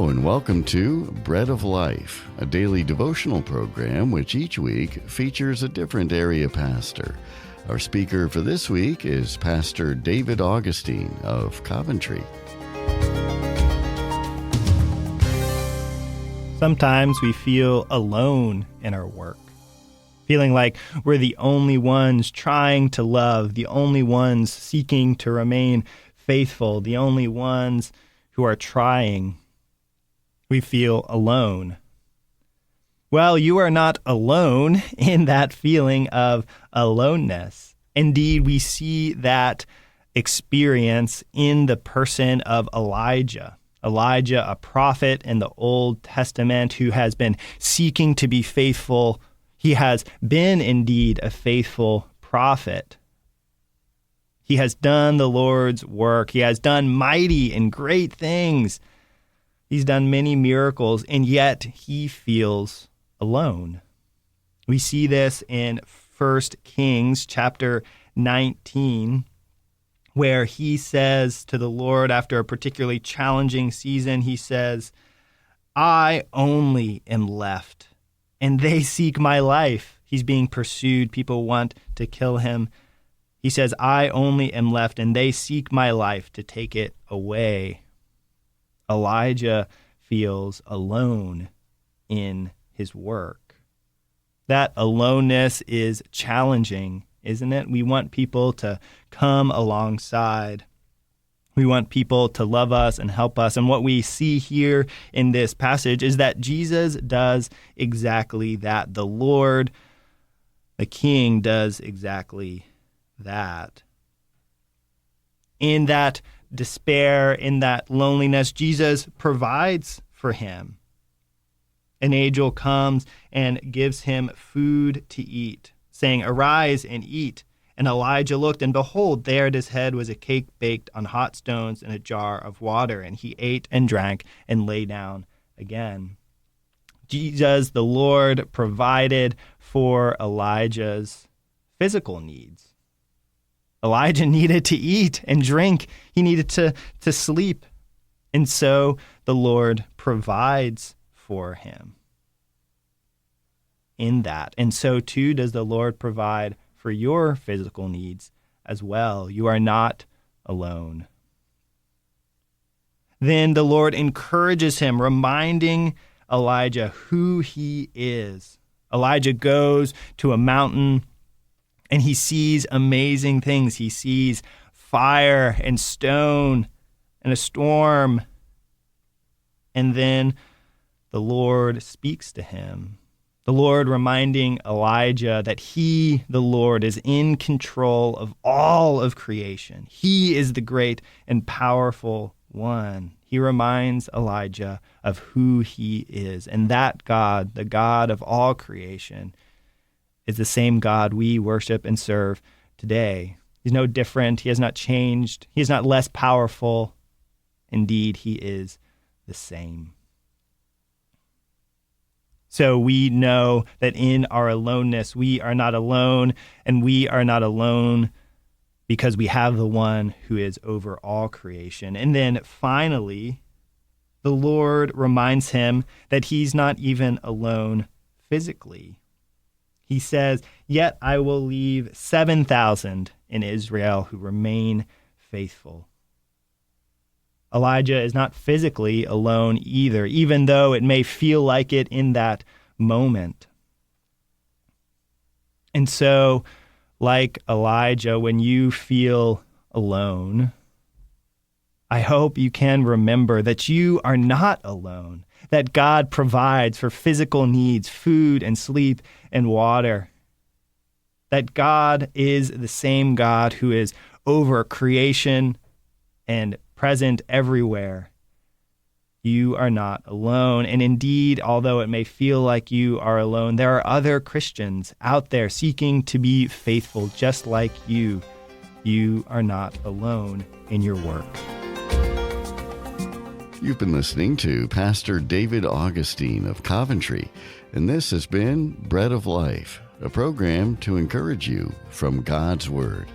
Hello and welcome to Bread of Life, a daily devotional program which each week features a different area pastor. Our speaker for this week is Pastor David Augustine of Coventry. Sometimes we feel alone in our work, feeling like we're the only ones trying to love, the only ones seeking to remain faithful, the only ones who are trying. We feel alone. Well, you are not alone in that feeling of aloneness. Indeed, we see that experience in the person of Elijah. Elijah, a prophet in the Old Testament who has been seeking to be faithful. He has been indeed a faithful prophet. He has done the Lord's work. He has done mighty and great things. He's done many miracles, and yet he feels alone. We see this in 1 Kings chapter 19, where he says to the Lord after a particularly challenging season, he says, I only am left, and they seek my life. He's being pursued. People want to kill him. He says, I only am left, and they seek my life to take it away. Elijah feels alone in his work. That aloneness is challenging, isn't it? We want people to come alongside. We want people to love us and help us. And what we see here in this passage is that Jesus does exactly that. The Lord, the King, does exactly that. In that despair, in that loneliness, Jesus provides for him. An angel comes and gives him food to eat, saying, Arise and eat. And Elijah looked, and behold, there at his head was a cake baked on hot stones and a jar of water. And he ate and drank and lay down again. Jesus, the Lord, provided for Elijah's physical needs. Elijah needed to eat and drink. He needed to sleep. And so the Lord provides for him in that. And so too does the Lord provide for your physical needs as well. You are not alone. Then the Lord encourages him, reminding Elijah who he is. Elijah goes to a mountain and he sees amazing things. He sees fire and stone and a storm. And then the Lord speaks to him. The Lord reminding Elijah that he, the Lord, is in control of all of creation. He is the great and powerful one. He reminds Elijah of who he is. And that God, the God of all creation, is the same God we worship and serve today. He's no different. He has not changed. He is not less powerful. Indeed, he is the same. So we know that in our aloneness, we are not alone, and we are not alone because we have the one who is over all creation. And then finally, the Lord reminds him that he's not even alone physically. He says, Yet I will leave 7,000 in Israel who remain faithful. Elijah is not physically alone either, even though it may feel like it in that moment. And so, like Elijah, when you feel alone, I hope you can remember that you are not alone, that God provides for physical needs, food and sleep and water, that God is the same God who is over creation and present everywhere. You are not alone. And indeed, although it may feel like you are alone, there are other Christians out there seeking to be faithful just like you. You are not alone in your work. You've been listening to Pastor David Augustine of Coventry, and this has been Bread of Life, a program to encourage you from God's Word.